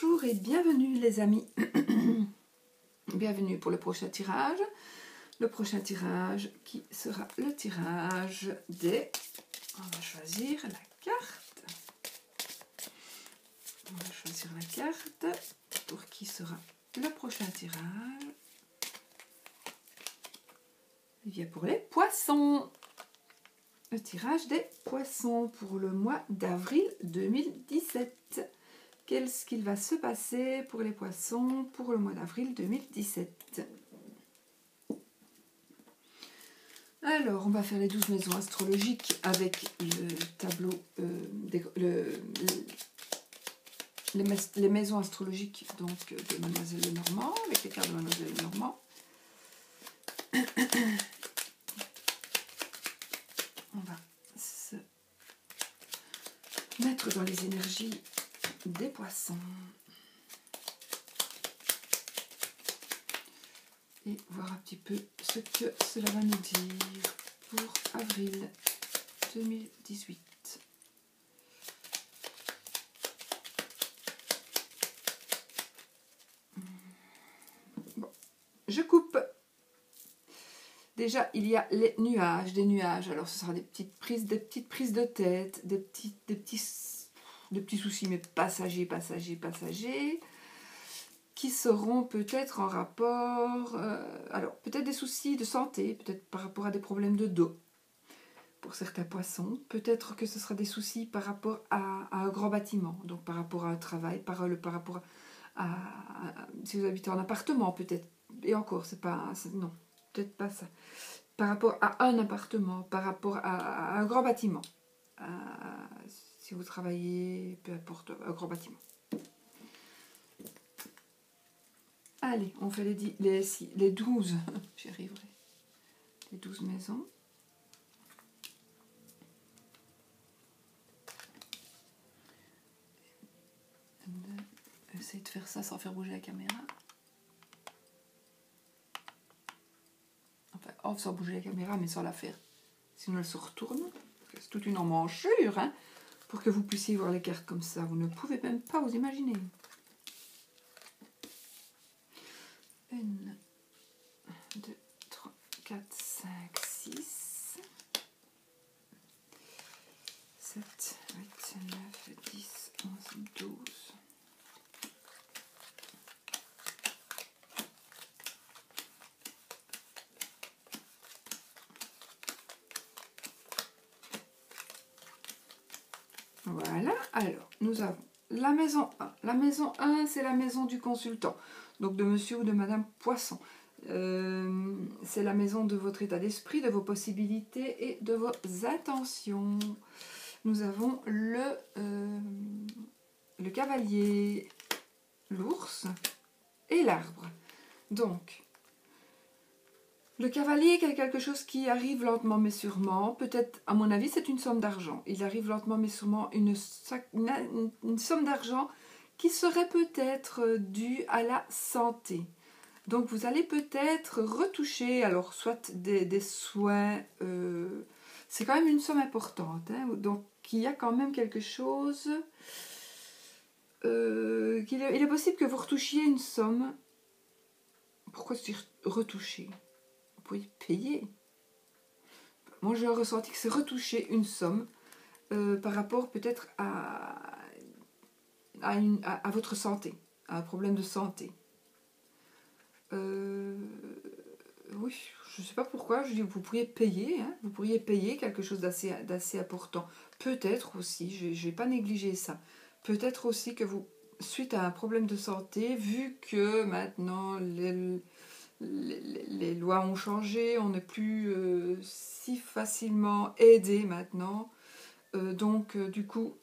Bonjour et bienvenue les amis. Bienvenue pour le prochain tirage. Le prochain tirage qui sera le tirage des... On va choisir la carte. On va choisir la carte pour qui sera le prochain tirage. Il vient pour les poissons. Le tirage des poissons pour le mois d'avril 2017. Qu'est-ce qu'il va se passer pour les poissons pour le mois d'avril 2017? Alors, on va faire les 12 maisons astrologiques avec le tableau, les maisons astrologiques donc, de Mademoiselle Lenormand, avec les cartes de Mademoiselle Lenormand. On va se mettre dans les énergies des poissons et voir un petit peu ce que cela va nous dire pour avril 2018. Bon, je coupe. Déjà, il y a les nuages, des nuages. Alors, ce sera des petites prises de tête, des petits soucis, mais passagers, qui seront peut-être en rapport, alors peut-être des soucis de santé, peut-être par rapport à des problèmes de dos pour certains poissons, peut-être que ce sera des soucis par rapport à un grand bâtiment, donc par rapport à un travail, par rapport si vous habitez en appartement peut-être, et encore, c'est pas, non, peut-être pas ça, par rapport à un appartement, par rapport à un grand bâtiment, si vous travaillez, peu importe, un grand bâtiment. Allez, on fait les 12, j'y arriverai, les 12 maisons. Essayez de faire ça sans faire bouger la caméra. Enfin, sans bouger la caméra, mais sans la faire. Sinon, elle se retourne. C'est toute une emmanchure, hein, pour que vous puissiez voir les cartes comme ça. Vous ne pouvez même pas vous imaginer. 1, 2, 3, 4, 5, 6, 7, 8, 9, 10, 11, 12. Voilà, alors nous avons la maison 1. La maison 1, c'est la maison du consultant, donc de monsieur ou de madame Poisson. C'est la maison de votre état d'esprit, de vos possibilités et de vos intentions. Nous avons le cavalier, l'ours et l'arbre. Donc, le cavalier est quelque chose qui arrive lentement mais sûrement. Peut-être, à mon avis, c'est une somme d'argent. Il arrive lentement mais sûrement une somme d'argent qui serait peut-être due à la santé. Donc vous allez peut-être retoucher, alors soit des soins, c'est quand même une somme importante, hein, donc il y a quand même quelque chose, il est possible que vous retouchiez une somme. Pourquoi dire retoucher? Vous pouvez payer. Moi j'ai ressenti que c'est retoucher une somme par rapport peut-être à votre santé, à un problème de santé. Oui, je ne sais pas pourquoi, je dis vous pourriez payer, hein, vous pourriez payer quelque chose d'assez important. Peut-être aussi, je ne vais pas négliger ça, peut-être aussi que vous, suite à un problème de santé, vu que maintenant les lois ont changé, on n'est plus si facilement aidé maintenant, donc du coup,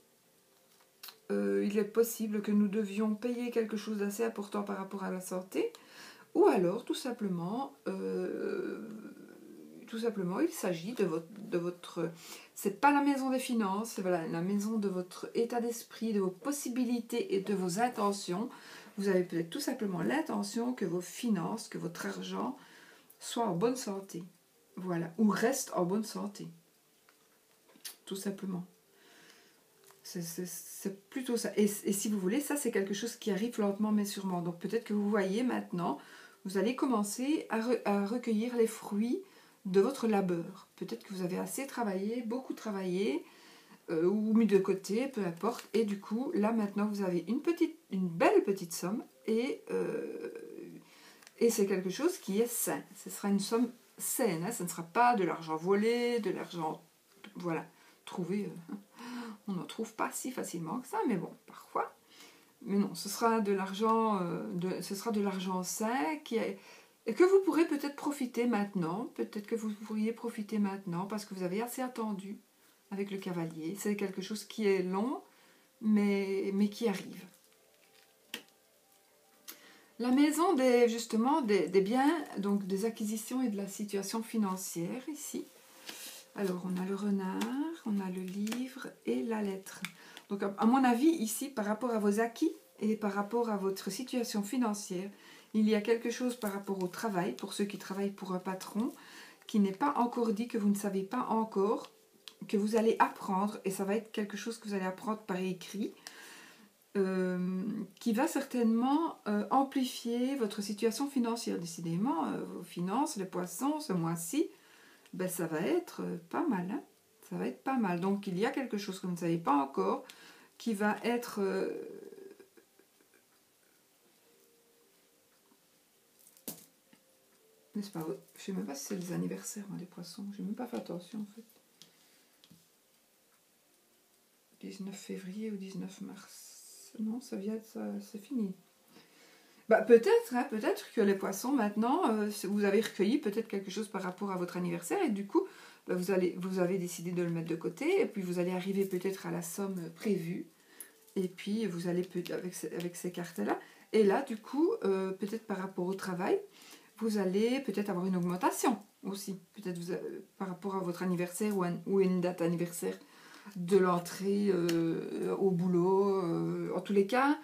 il est possible que nous devions payer quelque chose d'assez important par rapport à la santé. Ou alors, tout simplement, il s'agit de votre c'est pas la maison des finances, c'est voilà, la maison de votre état d'esprit, de vos possibilités et de vos intentions. Vous avez peut-être tout simplement l'intention que vos finances, que votre argent soit en bonne santé. Voilà, ou reste en bonne santé. Tout simplement. C'est plutôt ça. Et si vous voulez, ça c'est quelque chose qui arrive lentement mais sûrement. Donc peut-être que vous voyez maintenant, vous allez commencer à recueillir les fruits de votre labeur. Peut-être que vous avez assez travaillé, beaucoup travaillé, ou mis de côté, peu importe. Et du coup, là maintenant, vous avez une belle petite somme et c'est quelque chose qui est sain. Ce sera une somme saine. Hein. Ce ne sera pas de l'argent volé, de l'argent, voilà, trouvé. On n'en trouve pas si facilement que ça, mais bon, parfois. Mais non, ce sera de l'argent, sain et que vous pourrez peut-être profiter maintenant. Peut-être que vous pourriez profiter maintenant parce que vous avez assez attendu avec le cavalier. C'est quelque chose qui est long, mais qui arrive. La maison justement des biens, donc des acquisitions et de la situation financière ici. Alors, on a le renard, on a le livre et la lettre. Donc, à mon avis, ici, par rapport à vos acquis et par rapport à votre situation financière, il y a quelque chose par rapport au travail, pour ceux qui travaillent pour un patron, qui n'est pas encore dit, que vous ne savez pas encore, que vous allez apprendre, et ça va être quelque chose que vous allez apprendre par écrit, qui va certainement amplifier votre situation financière. Décidément, vos finances, les poissons, ce mois-ci, ben, ça va être pas mal. Hein, ça va être pas mal. Donc, il y a quelque chose que vous ne savez pas encore qui va être... n'est-ce pas? Je ne sais même pas si c'est les anniversaires des poissons. Je n'ai même pas fait attention en fait. 19 février ou 19 mars. Non, ça vient, c'est fini. Bah, peut-être, hein, peut-être que les poissons maintenant, vous avez recueilli peut-être quelque chose par rapport à votre anniversaire et du coup, bah, vous avez décidé de le mettre de côté et puis vous allez arriver peut-être à la somme prévue et puis vous allez avec ces cartes-là. Et là, du coup, peut-être par rapport au travail, vous allez peut-être avoir une augmentation aussi. Peut-être par rapport à votre anniversaire ou une date anniversaire de l'entrée au boulot. En tous les cas,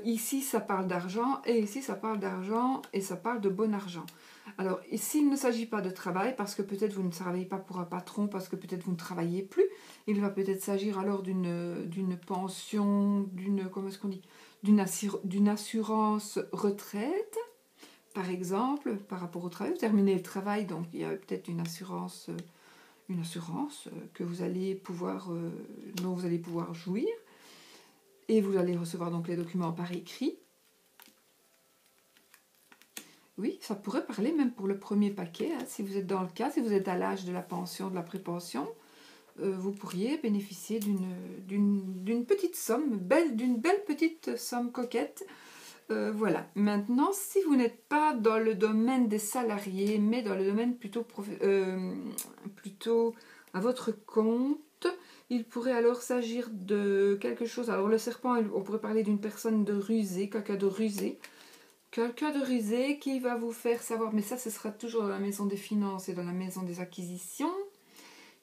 ici ça parle d'argent et ici ça parle d'argent et ça parle de bon argent. Alors ici il ne s'agit pas de travail parce que peut-être vous ne travaillez pas pour un patron, parce que peut-être vous ne travaillez plus. Il va peut-être s'agir alors d'une pension, comment est-ce qu'on dit, d'une assurance retraite. Par exemple, par rapport au travail, vous terminez le travail, donc il y a peut-être une assurance que vous allez pouvoir, dont vous allez pouvoir jouir. Et vous allez recevoir donc les documents par écrit. Oui, ça pourrait parler même pour le premier paquet. Hein, si vous êtes dans le cas, si vous êtes à l'âge de la pension, de la prépension, vous pourriez bénéficier d'une petite somme, d'une belle petite somme coquette. Voilà. Maintenant, si vous n'êtes pas dans le domaine des salariés, mais dans le domaine plutôt à votre compte, il pourrait alors s'agir de quelque chose. Alors le serpent, on pourrait parler d'une personne de rusée, quelqu'un de rusé. Quelqu'un de rusé qui va vous faire savoir, mais ça ce sera toujours dans la maison des finances et dans la maison des acquisitions.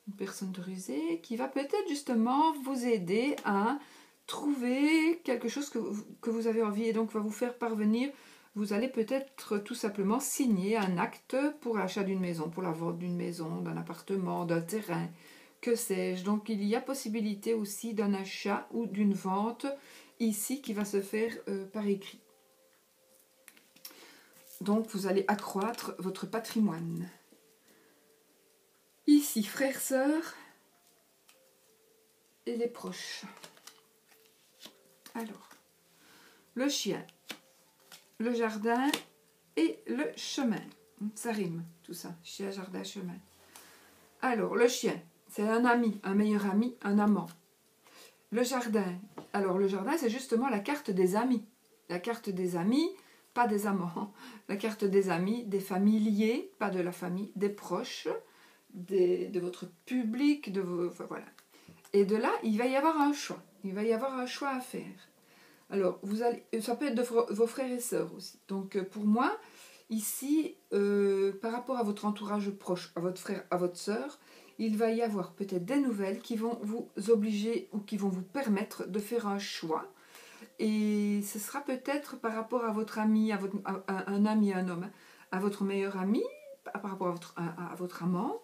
Une personne de rusée qui va peut-être justement vous aider à trouver quelque chose que vous avez envie et donc va vous faire parvenir. Vous allez peut-être tout simplement signer un acte pour l'achat d'une maison, pour la vente d'une maison, d'un appartement, d'un terrain, que sais-je. Donc il y a possibilité aussi d'un achat ou d'une vente ici qui va se faire par écrit. Donc vous allez accroître votre patrimoine. Ici, frères, sœurs et les proches. Alors, le chien, le jardin et le chemin. Ça rime, tout ça. Chien, jardin, chemin. Alors, le chien, c'est un ami, un meilleur ami, un amant. Le jardin, alors le jardin, c'est justement la carte des amis. La carte des amis, pas des amants. La carte des amis, des familiers, pas de la famille, des proches, de votre public, enfin, voilà. Et de là, il va y avoir un choix. Il va y avoir un choix à faire. Alors, ça peut être de vos frères et sœurs aussi. Donc, pour moi, ici, par rapport à votre entourage proche, à votre frère, à votre sœur, il va y avoir peut-être des nouvelles qui vont vous obliger ou qui vont vous permettre de faire un choix. Et ce sera peut-être par rapport à votre ami, un ami, un homme, à votre meilleur ami, par rapport à votre amant,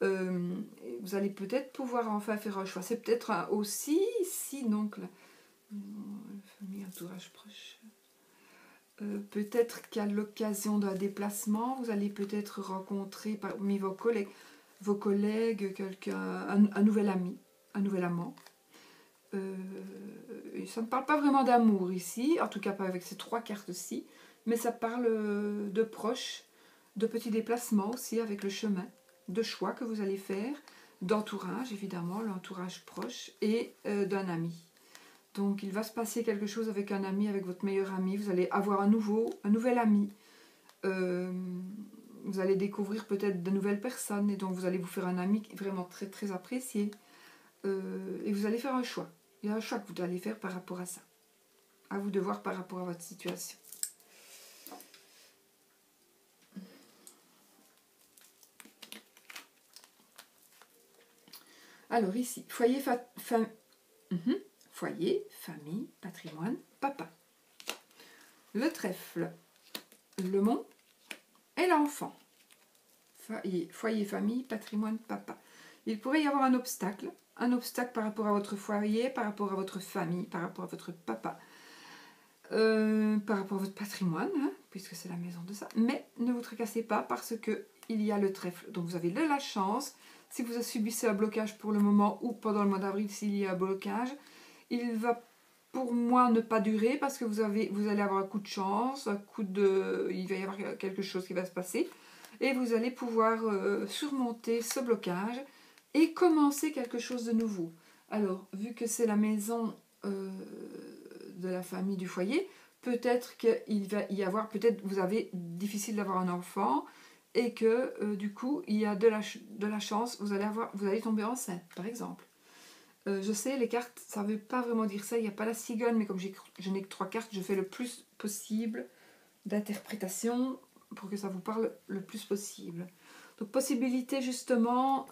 Vous allez peut-être pouvoir enfin faire un choix. C'est peut-être aussi, ici, donc, famille, entourage proche. Peut-être qu'à l'occasion d'un déplacement, vous allez peut-être rencontrer parmi vos collègues un nouvel ami, un nouvel amant. Et ça ne parle pas vraiment d'amour ici, en tout cas pas avec ces 3 cartes-ci, mais ça parle de proches, de petits déplacements aussi avec le chemin, de choix que vous allez faire, d'entourage évidemment, l'entourage proche et d'un ami. Donc il va se passer quelque chose avec un ami, avec votre meilleur ami, vous allez avoir un nouvel ami. Vous allez découvrir peut-être de nouvelles personnes et donc vous allez vous faire un ami vraiment très très apprécié. Et vous allez faire un choix. Il y a un choix que vous allez faire par rapport à ça. À vous de voir par rapport à votre situation. Alors ici, foyer, foyer, famille, patrimoine, papa. Le trèfle, le mont et l'enfant. Foyer, famille, patrimoine, papa. Il pourrait y avoir un obstacle par rapport à votre foyer, par rapport à votre famille, par rapport à votre papa, par rapport à votre patrimoine, hein, puisque c'est la maison de ça. Mais ne vous tracassez pas parce que il y a le trèfle. Donc vous avez de la chance. Si vous subissez un blocage pour le moment ou pendant le mois d'avril, s'il y a un blocage, il va pour moi ne pas durer parce que vous allez avoir un coup de chance, il va y avoir quelque chose qui va se passer et vous allez pouvoir surmonter ce blocage et commencer quelque chose de nouveau. Alors, vu que c'est la maison de la famille du foyer, peut-être qu'il va y avoir, peut-être vous avez difficile d'avoir un enfant et que du coup il y a de la chance, vous allez tomber enceinte par exemple. Je sais, les cartes, ça ne veut pas vraiment dire ça, il n'y a pas la cigogne, mais comme je n'ai que 3 cartes, je fais le plus possible d'interprétation pour que ça vous parle le plus possible. Donc possibilité justement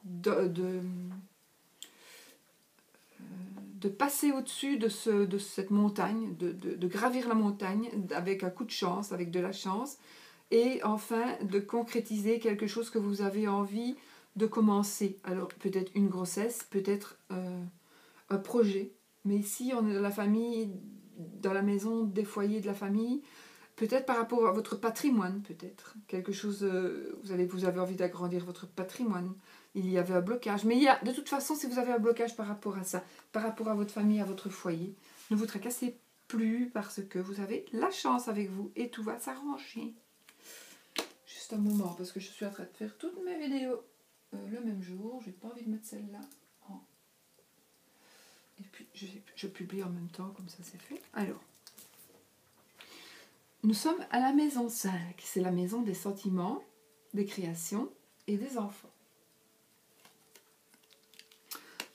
de passer au-dessus de cette montagne, de gravir la montagne avec un coup de chance, avec de la chance, et enfin de concrétiser quelque chose que vous avez envie de commencer. Alors peut-être une grossesse, peut-être un projet, mais ici on est dans la famille, dans la maison des foyers de la famille, peut-être par rapport à votre patrimoine, peut-être quelque chose, vous avez envie d'agrandir votre patrimoine. Il y avait un blocage, mais de toute façon, si vous avez un blocage par rapport à ça, par rapport à votre famille, à votre foyer, ne vous tracassez plus parce que vous avez la chance avec vous et tout va s'arranger. Juste un moment, parce que je suis en train de faire toutes mes vidéos le même jour. J'ai pas envie de mettre celle-là. Et puis, je publie en même temps, comme ça c'est fait. Alors, nous sommes à la maison 5. C'est la maison des sentiments, des créations et des enfants.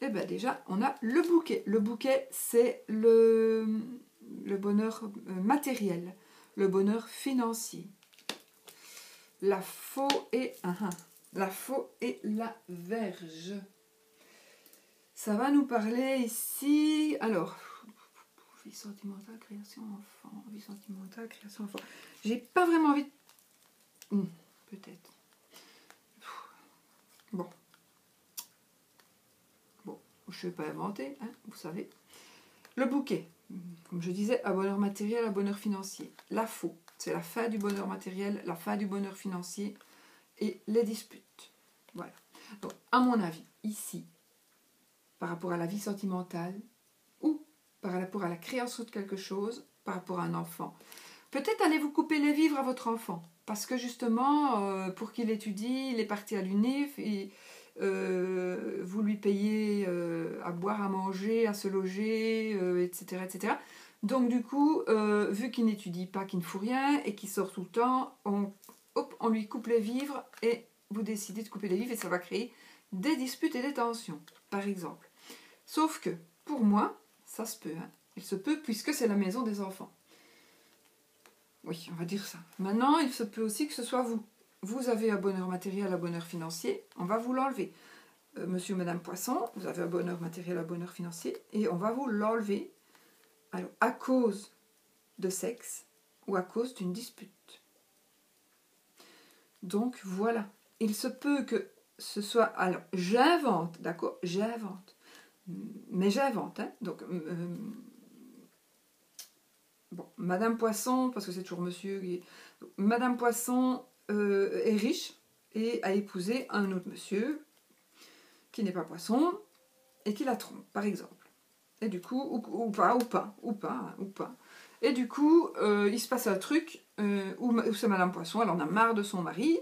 Et bien déjà, on a le bouquet. Le bouquet, c'est le bonheur matériel, le bonheur financier. La faux et la verge. Ça va nous parler ici. Alors, vie sentimentale, création enfant. Vie sentimentale, création enfant. J'ai pas vraiment envie de... peut-être. Bon, je ne vais pas inventer, hein, vous savez. Le bouquet, comme je disais, un bonheur matériel, un bonheur financier. La faux, c'est la fin du bonheur matériel, la fin du bonheur financier et les disputes. Voilà. Donc, à mon avis, ici, par rapport à la vie sentimentale ou par rapport à la création de quelque chose, par rapport à un enfant, peut-être allez-vous couper les vivres à votre enfant. Parce que justement, pour qu'il étudie, il est parti à l'UNIF, et vous lui payez à boire, à manger, à se loger, etc., etc. Donc du coup, vu qu'il n'étudie pas, qu'il ne fout rien et qu'il sort tout le temps, on lui coupe les vivres et vous décidez de couper les vivres et ça va créer des disputes et des tensions, par exemple. Sauf que, pour moi, ça se peut. Hein. Il se peut puisque c'est la maison des enfants. Oui, on va dire ça. Maintenant, il se peut aussi que ce soit vous. Vous avez un bonheur matériel, un bonheur financier, on va vous l'enlever. Monsieur ou Madame Poisson, vous avez un bonheur matériel, un bonheur financier, et on va vous l'enlever. Alors, à cause de sexe ou à cause d'une dispute. Donc voilà, il se peut que ce soit... Alors, j'invente, d'accord? J'invente. Mais j'invente, hein? Donc, bon, Madame Poisson, parce que c'est toujours monsieur... Madame Poisson est riche et a épousé un autre monsieur qui n'est pas Poisson et qui la trompe, par exemple. Et du coup, ou pas. Et du coup, il se passe un truc où c'est Madame Poisson, elle en a marre de son mari.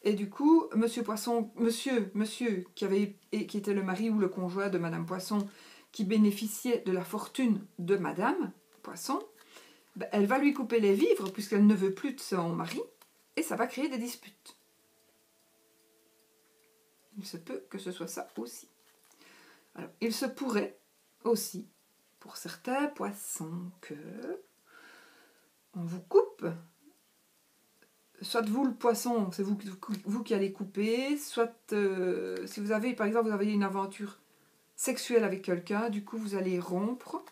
Et du coup, Monsieur Poisson, monsieur qui était le mari ou le conjoint de Madame Poisson, qui bénéficiait de la fortune de Madame Poisson, ben, elle va lui couper les vivres puisqu'elle ne veut plus de son mari, et ça va créer des disputes. Il se peut que ce soit ça aussi. Alors, il se pourrait aussi, pour certains poissons, que on vous coupe. Soit vous, le poisson, c'est vous qui allez couper, soit si vous avez, par exemple, vous avez une aventure sexuelle avec quelqu'un, du coup, vous allez rompre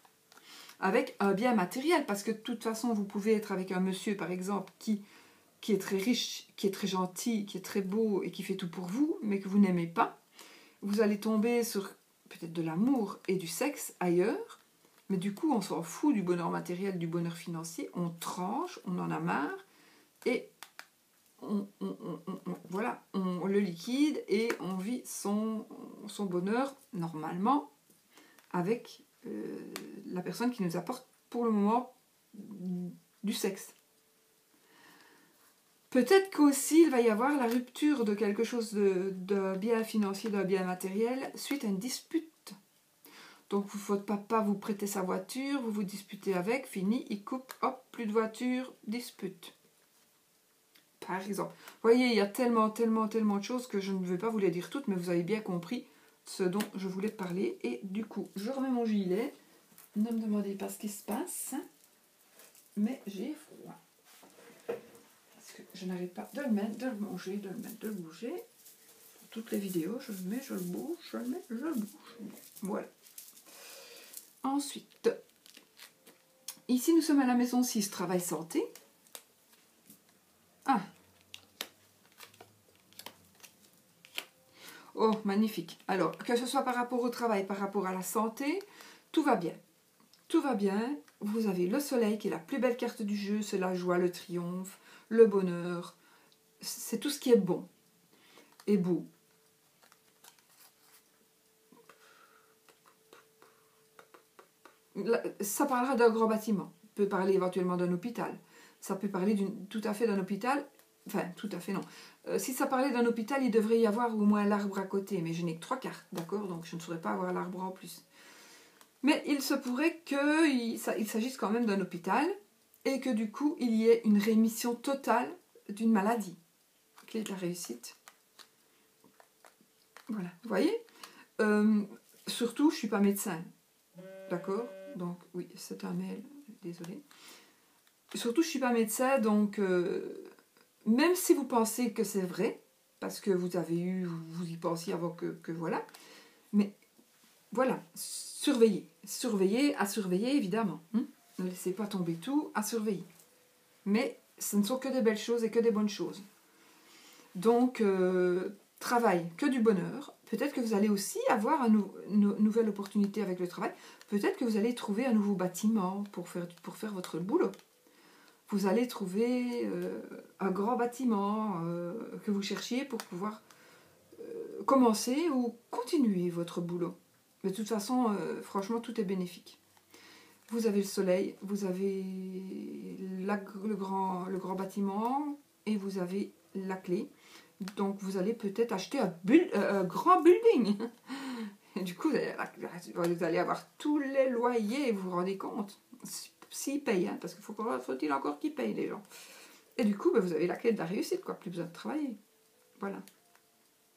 avec un bien matériel, parce que de toute façon, vous pouvez être avec un monsieur, par exemple, qui est très riche, qui est très gentil, qui est très beau et qui fait tout pour vous, mais que vous n'aimez pas. Vous allez tomber sur peut-être de l'amour et du sexe ailleurs, mais du coup, on s'en fout du bonheur matériel, du bonheur financier, on tranche, on en a marre, et voilà, on le liquide et on vit son bonheur normalement avec la personne qui nous apporte pour le moment du sexe. Peut-être qu'aussi il va y avoir la rupture de quelque chose d'un bien financier, d'un bien matériel suite à une dispute. Donc votre papa vous prêtez sa voiture, vous vous disputez avec, fini, il coupe, hop, plus de voiture, dispute. Par exemple. Vous voyez, il y a tellement de choses que je ne vais pas vous les dire toutes, mais vous avez bien compris ce dont je voulais parler. Et du coup, je remets mon gilet. Ne me demandez pas ce qui se passe, mais j'ai froid. Parce que je n'arrête pas de le mettre, de le manger, de le mettre, de le bouger. Pour toutes les vidéos, je le mets, je le bouge, je le mets, je le bouge. Voilà. Ensuite, ici nous sommes à la maison 6, travail santé. Ah. Oh, magnifique. Alors, que ce soit par rapport au travail, par rapport à la santé, tout va bien. Tout va bien. Vous avez le soleil qui est la plus belle carte du jeu. C'est la joie, le triomphe, le bonheur. C'est tout ce qui est bon et beau. Ça parlera d'un grand bâtiment. Ça peut parler éventuellement d'un hôpital. Ça peut parler tout à fait d'un hôpital. Enfin, tout à fait non. Si ça parlait d'un hôpital, il devrait y avoir au moins l'arbre à côté. Mais je n'ai que 3 cartes, d'accord? Donc je ne saurais pas avoir l'arbre en plus. Mais il se pourrait qu'il s'agisse quand même d'un hôpital et que du coup, il y ait une rémission totale d'une maladie. Clé de la réussite. Voilà, vous voyez? Surtout, je ne suis pas médecin. D'accord? Donc, oui, c'est un mail, désolé. Surtout, je ne suis pas médecin, donc même si vous pensez que c'est vrai, parce que vous y pensiez avant que voilà, mais voilà, surveillez. Surveillez, à surveiller évidemment. Ne laissez pas tomber tout, à surveiller. Mais ce ne sont que des belles choses et que des bonnes choses. Donc, travail, que du bonheur. Peut-être que vous allez aussi avoir une nouvelle opportunité avec le travail. Peut-être que vous allez trouver un nouveau bâtiment pour faire votre boulot. Vous allez trouver un grand bâtiment que vous cherchiez pour pouvoir commencer ou continuer votre boulot. De toute façon, franchement, tout est bénéfique. Vous avez le soleil, vous avez le grand bâtiment et vous avez la clé. Donc, vous allez peut-être acheter un grand building. Et du coup, vous allez avoir tous les loyers, vous vous rendez compte? S'ils payent, hein, parce qu'il faut-il encore qu'ils payent, les gens. Et du coup, vous avez la clé de la réussite, quoi. Plus besoin de travailler. Voilà.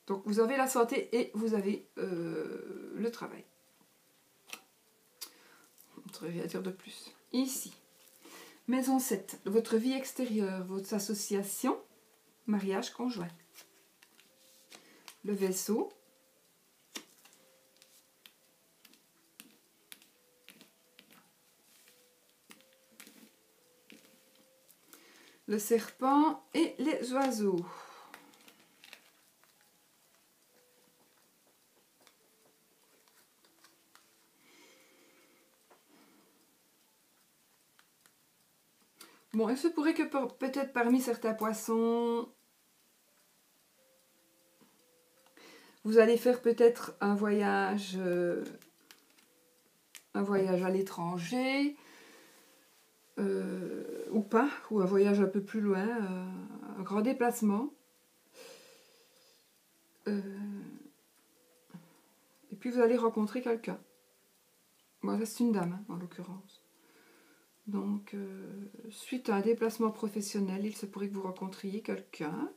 Donc, vous avez la santé et vous avez le travail. Je ne vais dire de plus. Ici, maison 7, votre vie extérieure, votre association, mariage conjoint. Le vaisseau. Le serpent et les oiseaux. Bon, il se pourrait que peut-être parmi certains poissons, vous allez faire peut-être un voyage à l'étranger, ou pas, ou un voyage un peu plus loin, un grand déplacement. Et puis vous allez rencontrer quelqu'un. Bon, ça c'est une dame, hein, en l'occurrence. Donc, suite à un déplacement professionnel, il se pourrait que vous rencontriez quelqu'un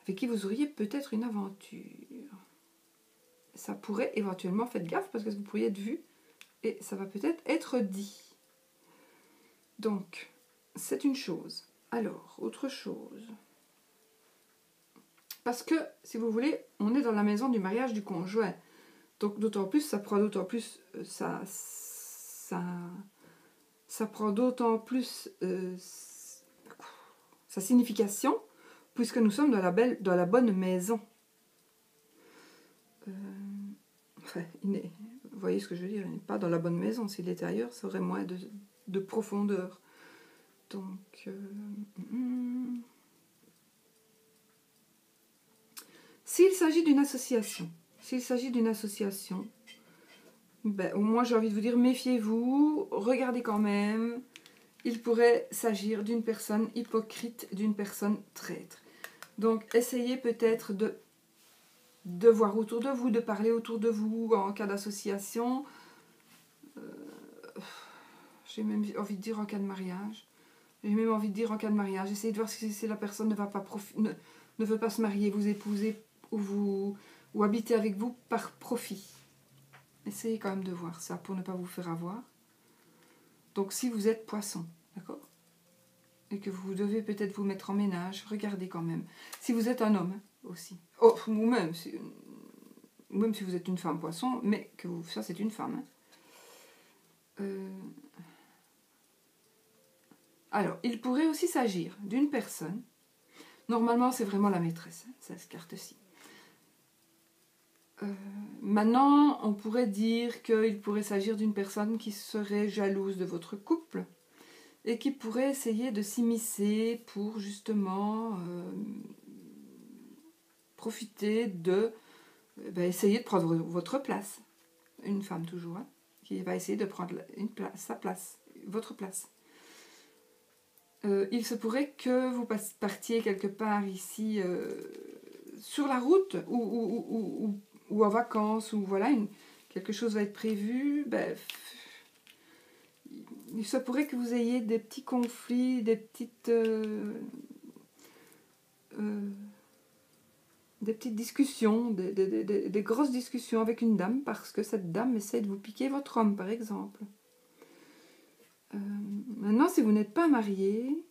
avec qui vous auriez peut-être une aventure. Ça pourrait éventuellement, faites gaffe, parce que vous pourriez être vu et ça va peut-être être dit. Donc, c'est une chose. Alors, autre chose. Parce que, si vous voulez, on est dans la maison du mariage du conjoint. Donc, d'autant plus, ça prend d'autant plus ça prend d'autant plus sa signification, puisque nous sommes dans la bonne maison. Enfin, vous voyez ce que je veux dire, il n'est pas dans la bonne maison. S'il était ailleurs, ça aurait moins de profondeur. Donc, s'il s'agit d'une association, ben, au moins j'ai envie de vous dire, méfiez-vous, regardez quand même. Il pourrait s'agir d'une personne hypocrite, d'une personne traître. Donc, essayez peut-être de voir autour de vous, de parler autour de vous en cas d'association. J'ai même envie de dire en cas de mariage. Essayez de voir si la personne ne veut pas se marier, vous épouser ou habiter avec vous par profit. Essayez quand même de voir ça pour ne pas vous faire avoir. Donc si vous êtes poisson, d'accord, et que vous devez peut-être vous mettre en ménage, regardez quand même. Si vous êtes un homme aussi, ou même si vous êtes une femme poisson, mais que ça c'est une femme. Alors, il pourrait aussi s'agir d'une personne. Normalement, c'est vraiment la maîtresse, cette carte-ci. Maintenant, on pourrait dire qu'il pourrait s'agir d'une personne qui serait jalouse de votre couple et qui pourrait essayer de s'immiscer pour justement profiter essayer de prendre votre place. Une femme toujours, hein, qui va essayer de prendre votre place. Il se pourrait que vous partiez quelque part ici sur la route ou en vacances, ou voilà, quelque chose va être prévu. Il se pourrait que vous ayez des petits conflits, des petites discussions, des grosses discussions avec une dame, parce que cette dame essaie de vous piquer votre homme, par exemple. Maintenant, si vous n'êtes pas marié,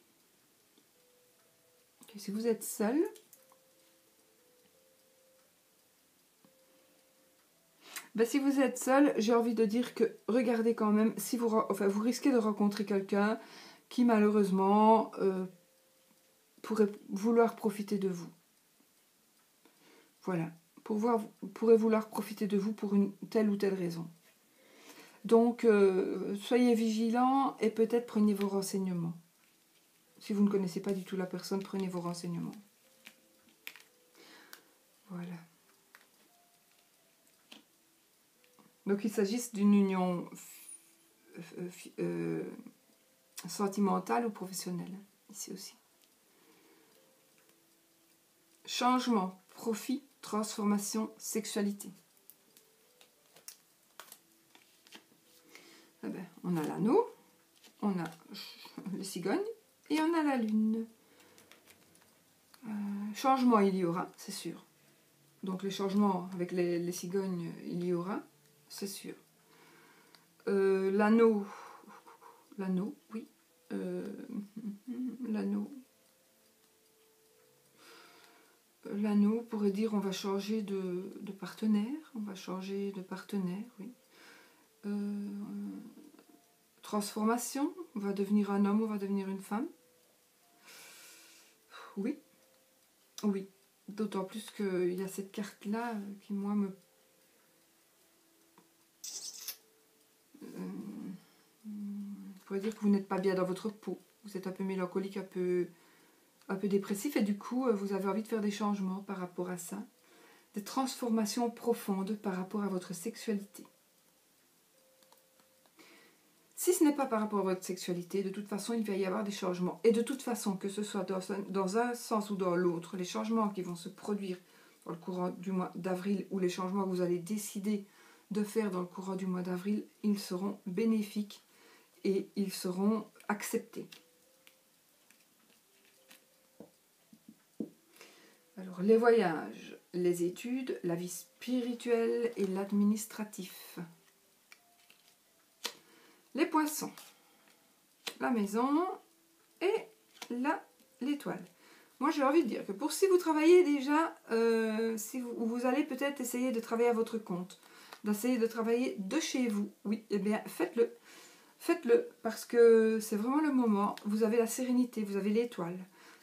si vous êtes seul, si vous êtes seul, j'ai envie de dire que regardez quand même, si vous risquez de rencontrer quelqu'un qui malheureusement pourrait vouloir profiter de vous. Voilà, pourrait vouloir profiter de vous pour une telle ou telle raison. Donc, soyez vigilants et peut-être prenez vos renseignements. Si vous ne connaissez pas du tout la personne, prenez vos renseignements. Voilà. Donc, il s'agisse d'une union sentimentale ou professionnelle, ici aussi. Changement, profit, transformation, sexualité. Eh ben, on a l'anneau, on a le cigogne et on a la lune. Changement, il y aura, c'est sûr. Donc les changements avec les cigognes, il y aura, c'est sûr. L'anneau, oui. L'anneau pourrait dire on va changer de partenaire, oui. Transformation, on va devenir un homme, on va devenir une femme. Oui. D'autant plus qu'il y a cette carte-là qui, moi, pourrait dire que vous n'êtes pas bien dans votre peau. Vous êtes un peu mélancolique, un peu dépressif et du coup, vous avez envie de faire des changements par rapport à ça. Des transformations profondes par rapport à votre sexualité. Si ce n'est pas par rapport à votre sexualité, de toute façon, il va y avoir des changements. Et de toute façon, que ce soit dans un sens ou dans l'autre, les changements qui vont se produire dans le courant du mois d'avril ou les changements que vous allez décider de faire dans le courant du mois d'avril, ils seront bénéfiques et ils seront acceptés. Alors, les voyages, les études, la vie spirituelle et l'administratif. Les poissons, la maison et l'étoile. Moi, j'ai envie de dire que pour si vous travaillez déjà, si vous allez peut-être essayer de travailler à votre compte, d'essayer de travailler de chez vous, oui, eh bien, faites-le. Faites-le parce que c'est vraiment le moment. Vous avez la sérénité, vous avez l'étoile.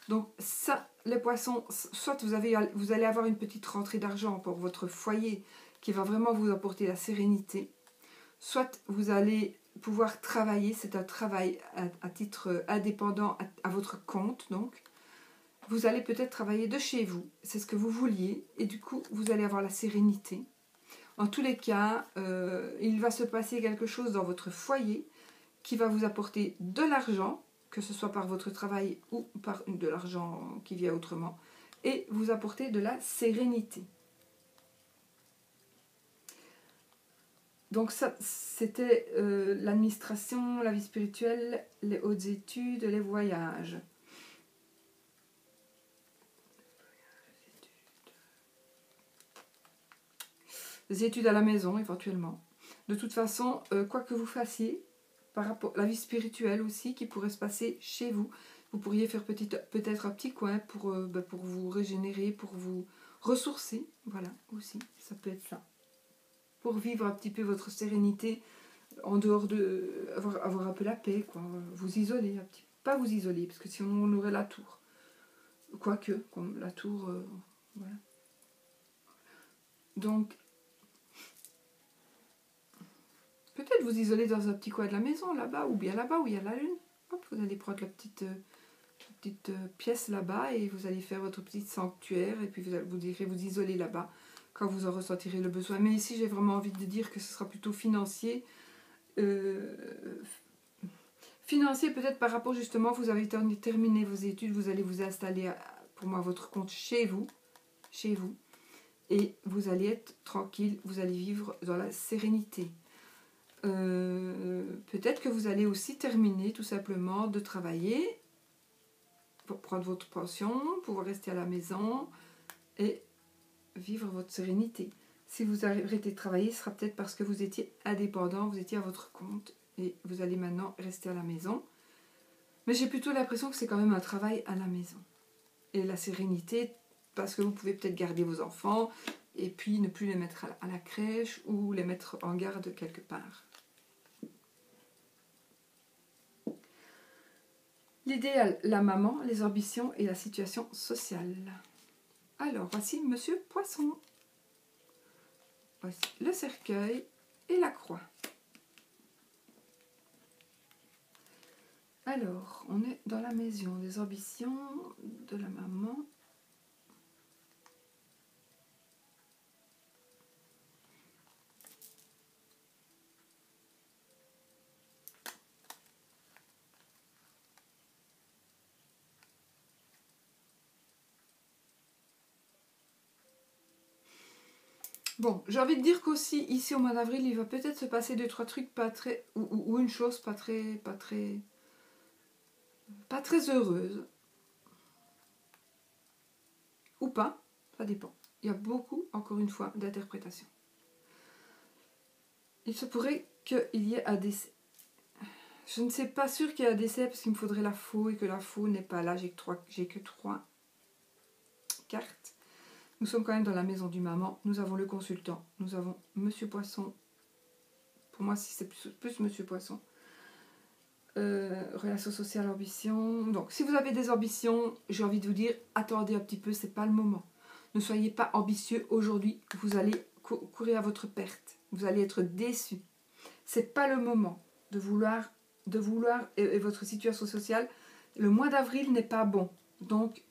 Donc ça, les poissons, soit vous allez avoir une petite rentrée d'argent pour votre foyer qui va vraiment vous apporter la sérénité, soit vous allez pouvoir travailler, c'est un travail à titre indépendant à votre compte, donc vous allez peut-être travailler de chez vous, c'est ce que vous vouliez, et du coup vous allez avoir la sérénité. En tous les cas, il va se passer quelque chose dans votre foyer qui va vous apporter de l'argent, que ce soit par votre travail ou par de l'argent qui vient autrement, et vous apporter de la sérénité. Donc ça, c'était l'administration, la vie spirituelle, les hautes études, les voyages. Les études à la maison, éventuellement. De toute façon, quoi que vous fassiez, par rapport à la vie spirituelle aussi, qui pourrait se passer chez vous, vous pourriez faire peut-être un petit coin pour vous régénérer, pour vous ressourcer. Voilà, aussi, ça peut être ça. Pour vivre un petit peu votre sérénité, en dehors de avoir un peu la paix, quoi. Vous isoler un petit peu. Pas vous isoler, parce que sinon on aurait la tour. Quoique, comme la tour, voilà. Donc, peut-être vous isoler dans un petit coin de la maison, là-bas, ou bien là-bas où il y a la lune. Hop, vous allez prendre la petite pièce là-bas et vous allez faire votre petit sanctuaire et puis vous irez vous isoler là-bas quand vous en ressentirez le besoin. Mais ici, j'ai vraiment envie de dire que ce sera plutôt financier. Financier peut-être par rapport justement, vous avez terminé vos études, vous allez vous installer pour moi votre compte chez vous, et vous allez être tranquille, vous allez vivre dans la sérénité. Peut-être que vous allez aussi terminer tout simplement de travailler pour prendre votre pension, pouvoir rester à la maison et vivre votre sérénité. Si vous arrêtez de travailler, ce sera peut-être parce que vous étiez indépendant, vous étiez à votre compte et vous allez maintenant rester à la maison. Mais j'ai plutôt l'impression que c'est quand même un travail à la maison. Et la sérénité, parce que vous pouvez peut-être garder vos enfants et puis ne plus les mettre à la crèche ou les mettre en garde quelque part. L'idéal, la maman, les ambitions et la situation sociale. Alors, voici Monsieur Poisson. Voici le cercueil et la croix. Alors, on est dans la maison des ambitions de la maman. Bon, j'ai envie de dire qu'aussi, ici au mois d'avril, il va peut-être se passer 2-3 trucs pas très... ou une chose pas très heureuse. Ou pas, ça dépend. Il y a beaucoup, encore une fois, d'interprétations. Il se pourrait qu'il y ait un décès. Je ne sais pas sûr qu'il y ait un décès parce qu'il me faudrait la faux et que la faux n'est pas là. J'ai que 3 cartes. Nous sommes quand même dans la maison du maman. Nous avons le consultant. Nous avons Monsieur Poisson. Pour moi, si c'est plus Monsieur Poisson. Relations sociales, ambition. Donc, si vous avez des ambitions, j'ai envie de vous dire, attendez un petit peu, c'est pas le moment. Ne soyez pas ambitieux aujourd'hui. Vous allez courir à votre perte. Vous allez être déçus. C'est pas le moment de vouloir de vouloir, et votre situation sociale, le mois d'avril n'est pas bon. Donc,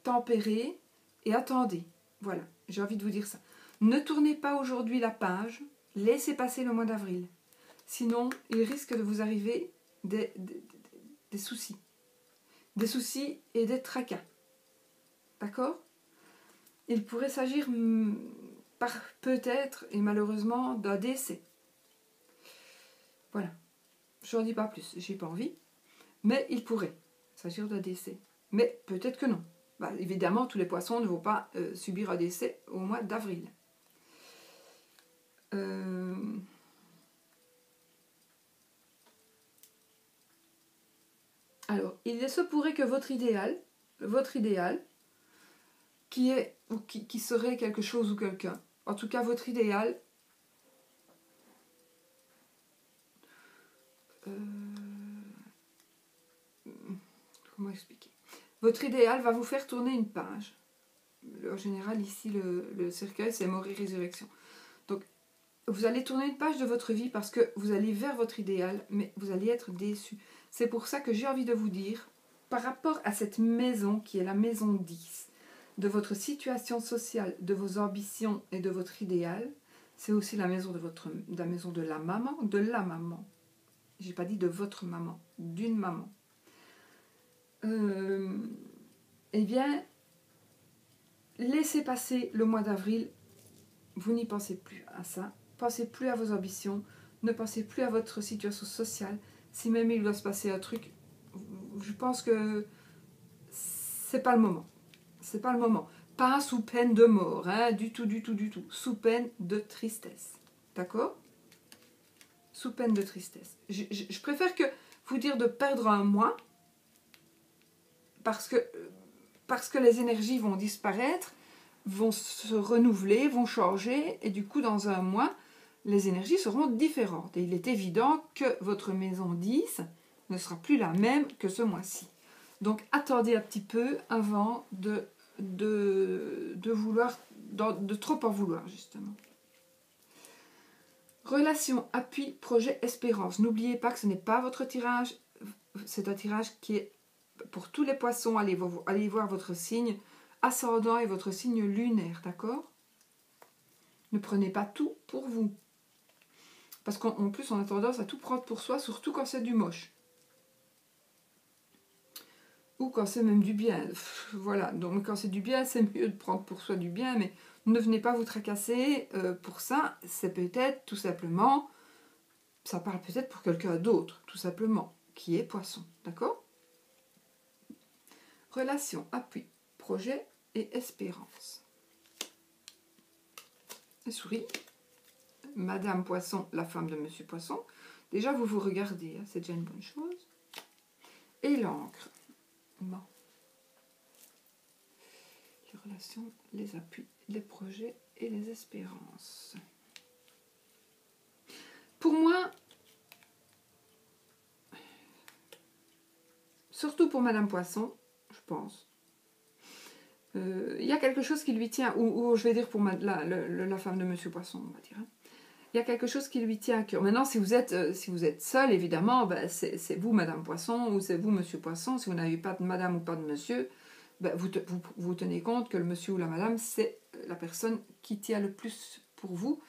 tempérez et attendez. Voilà, j'ai envie de vous dire ça. Ne tournez pas aujourd'hui la page, laissez passer le mois d'avril. Sinon, il risque de vous arriver des soucis. Des soucis et des tracas. D'accord? Il pourrait s'agir peut-être et malheureusement d'un décès. Voilà. Je n'en dis pas plus, j'ai pas envie. Mais il pourrait s'agir d'un décès. Mais peut-être que non. Bah, évidemment, tous les poissons ne vont pas subir un décès au mois d'avril. Alors, il se pourrait que votre idéal, qui est ou qui serait quelque chose ou quelqu'un, en tout cas votre idéal, comment expliquer? Votre idéal va vous faire tourner une page. En général, ici, le cercueil, c'est mort et résurrection. Donc, vous allez tourner une page de votre vie parce que vous allez vers votre idéal, mais vous allez être déçu. C'est pour ça que j'ai envie de vous dire, par rapport à cette maison qui est la maison 10, de votre situation sociale, de vos ambitions et de votre idéal, c'est aussi la maison de la maman. J'ai pas dit de votre maman, d'une maman. Eh bien, laissez passer le mois d'avril, vous n'y pensez plus à ça, pensez plus à vos ambitions, ne pensez plus à votre situation sociale. Si même il doit se passer un truc, je pense que c'est pas le moment. C'est pas le moment. Pas sous peine de mort, hein, du tout. Sous peine de tristesse. D'accord? Sous peine de tristesse. Je préfère que vous dire de perdre un mois parce que les énergies vont disparaître, vont se renouveler, vont changer, et du coup, dans un mois, les énergies seront différentes. Et il est évident que votre maison 10 ne sera plus la même que ce mois-ci. Donc, attendez un petit peu avant de vouloir, de trop en vouloir, justement. Relation, appui, projet, espérance. N'oubliez pas que ce n'est pas votre tirage, c'est un tirage qui est pour tous les poissons. Allez voir votre signe ascendant et votre signe lunaire, d'accord? Ne prenez pas tout pour vous. Parce qu'en plus, on a tendance à tout prendre pour soi, surtout quand c'est du moche. Ou quand c'est même du bien. Voilà, donc quand c'est du bien, c'est mieux de prendre pour soi du bien, mais ne venez pas vous tracasser pour ça. C'est peut-être tout simplement, ça parle peut-être pour quelqu'un d'autre, tout simplement, qui est poisson, d'accord? Relation, appui, projet et espérance. Et souris. Madame Poisson, la femme de Monsieur Poisson. Déjà, vous vous regardez, hein, c'est déjà une bonne chose. Et l'encre. Bon. Les relations, les appuis, les projets et les espérances. Pour moi, surtout pour Madame Poisson, je pense, il y a quelque chose qui lui tient, ou je vais dire pour la femme de Monsieur Poisson, on va dire. Hein. Il y a quelque chose qui lui tient à cœur. Maintenant, si vous êtes seul, évidemment, ben, c'est vous, Madame Poisson, ou c'est vous, Monsieur Poisson. Si vous n'avez pas de Madame ou pas de Monsieur, ben, vous tenez compte que le Monsieur ou la Madame, c'est la personne qui tient le plus pour vous,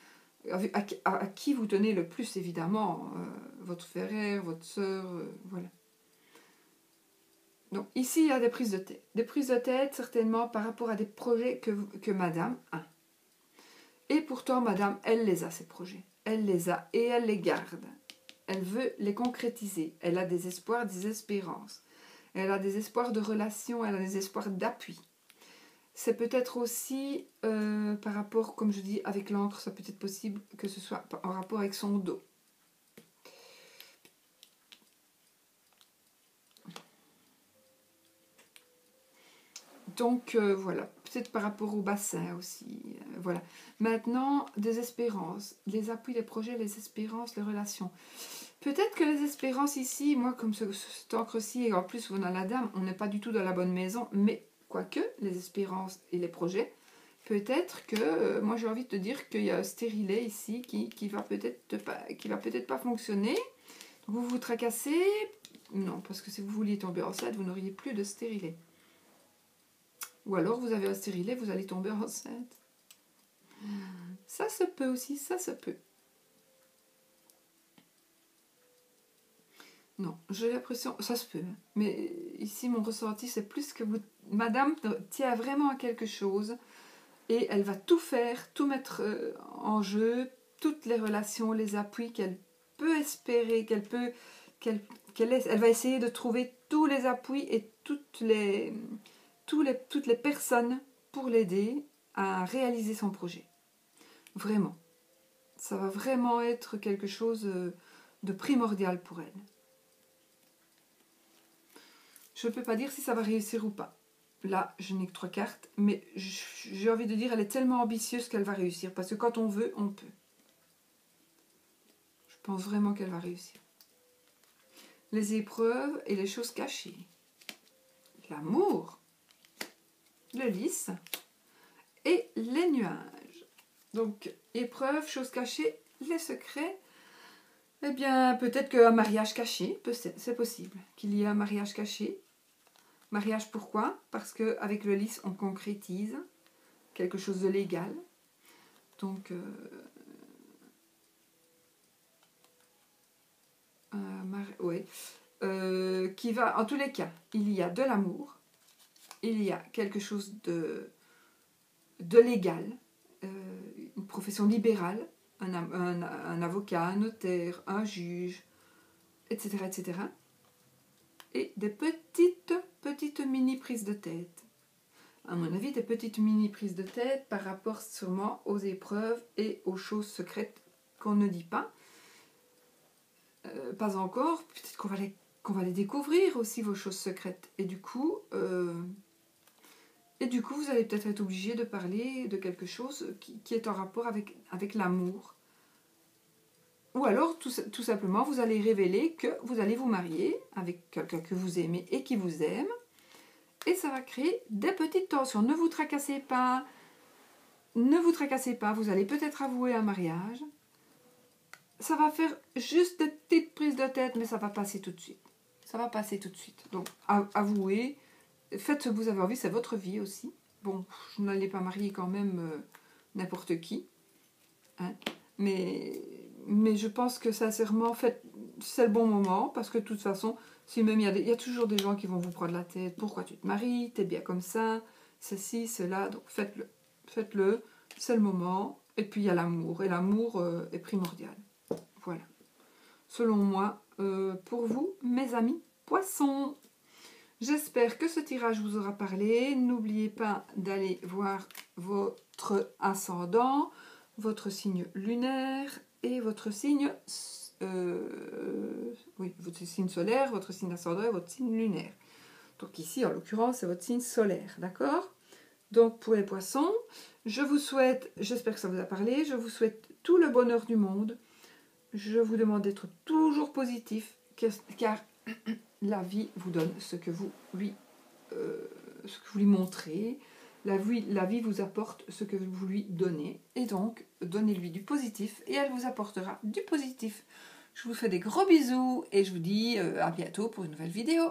à qui vous tenez le plus, évidemment, votre frère, votre sœur, voilà. Donc, ici, il y a des prises de tête. Des prises de tête, certainement, par rapport à des projets que Madame a. Et pourtant, Madame, elle les a, ces projets. Elle les a et elle les garde. Elle veut les concrétiser. Elle a des espoirs, des espérances. Elle a des espoirs de relations, elle a des espoirs d'appui. C'est peut-être aussi, par rapport, comme je dis, avec l'encre, ça peut être possible que ce soit en rapport avec son dos. Donc, voilà. Peut-être par rapport au bassin aussi. Voilà. Maintenant, des espérances. Les appuis, les projets, les espérances, les relations. Peut-être que les espérances ici, moi, comme cette encre-ci, et en plus, on a la dame, on n'est pas du tout dans la bonne maison, mais quoique, les espérances et les projets, peut-être que, moi, j'ai envie de te dire qu'il y a un stérilet ici qui va peut-être pas fonctionner. Vous vous tracassez? Non, parce que si vous vouliez tomber enceinte, vous n'auriez plus de stérilet. Ou alors vous avez un stérilet, vous allez tomber enceinte. Ça se peut aussi, ça se peut. Non, j'ai l'impression, ça se peut, hein. Mais ici mon ressenti c'est plus que vous, madame tient vraiment à quelque chose et elle va tout faire, tout mettre en jeu, toutes les relations, les appuis qu'elle peut espérer, elle va essayer de trouver tous les appuis et toutes les personnes pour l'aider à réaliser son projet. Vraiment. Ça va vraiment être quelque chose de primordial pour elle. Je ne peux pas dire si ça va réussir ou pas. Là, je n'ai que 3 cartes, mais j'ai envie de dire, elle est tellement ambitieuse qu'elle va réussir. Parce que quand on veut, on peut. Je pense vraiment qu'elle va réussir. Les épreuves et les choses cachées. L'amour. Le lys. Et les nuages. Donc, épreuves, choses cachées, les secrets. Eh bien, peut-être qu'un mariage caché, c'est possible. Qu'il y ait un mariage caché. Mariage, pourquoi? Parce qu'avec le lys, on concrétise quelque chose de légal. Donc, qui va, en tous les cas, il y a de l'amour, il y a quelque chose de légal, une profession libérale, un avocat, un notaire, un juge, etc., etc. Et des petites mini prises de tête. À mon avis, des petites mini prises de tête par rapport sûrement aux épreuves et aux choses secrètes qu'on ne dit pas. Pas encore, peut-être qu'on va les découvrir aussi, vos choses secrètes. Et du coup, vous allez peut-être être obligé de parler de quelque chose qui est en rapport avec l'amour. Ou alors, tout simplement, vous allez révéler que vous allez vous marier avec quelqu'un que vous aimez et qui vous aime. Et ça va créer des petites tensions. Ne vous tracassez pas. Ne vous tracassez pas. Vous allez peut-être avouer un mariage. Ça va faire juste des petites prises de tête, mais ça va passer tout de suite. Ça va passer tout de suite. Donc, avouez. Faites ce que vous avez envie. C'est votre vie aussi. Bon, je n'allais pas marier quand même n'importe qui. Hein. Mais je pense que sincèrement, c'est le bon moment. Parce que de toute façon, si même il y a toujours des gens qui vont vous prendre la tête. Pourquoi tu te maries? T'es bien comme ça. Ceci, cela. Donc faites-le. Faites-le. C'est le moment. Et puis il y a l'amour. Et l'amour est primordial. Voilà. Selon moi, pour vous, mes amis poissons. J'espère que ce tirage vous aura parlé. N'oubliez pas d'aller voir votre ascendant, votre signe lunaire et votre signe, votre signe solaire, votre signe ascendant et votre signe lunaire. Donc ici, en l'occurrence, c'est votre signe solaire, d'accord? Donc pour les poissons, je vous souhaite, j'espère que ça vous a parlé, je vous souhaite tout le bonheur du monde. Je vous demande d'être toujours positif, car la vie vous donne ce que vous lui montrez. La vie vous apporte ce que vous lui donnez. Et donc, donnez-lui du positif et elle vous apportera du positif. Je vous fais des gros bisous et je vous dis à bientôt pour une nouvelle vidéo.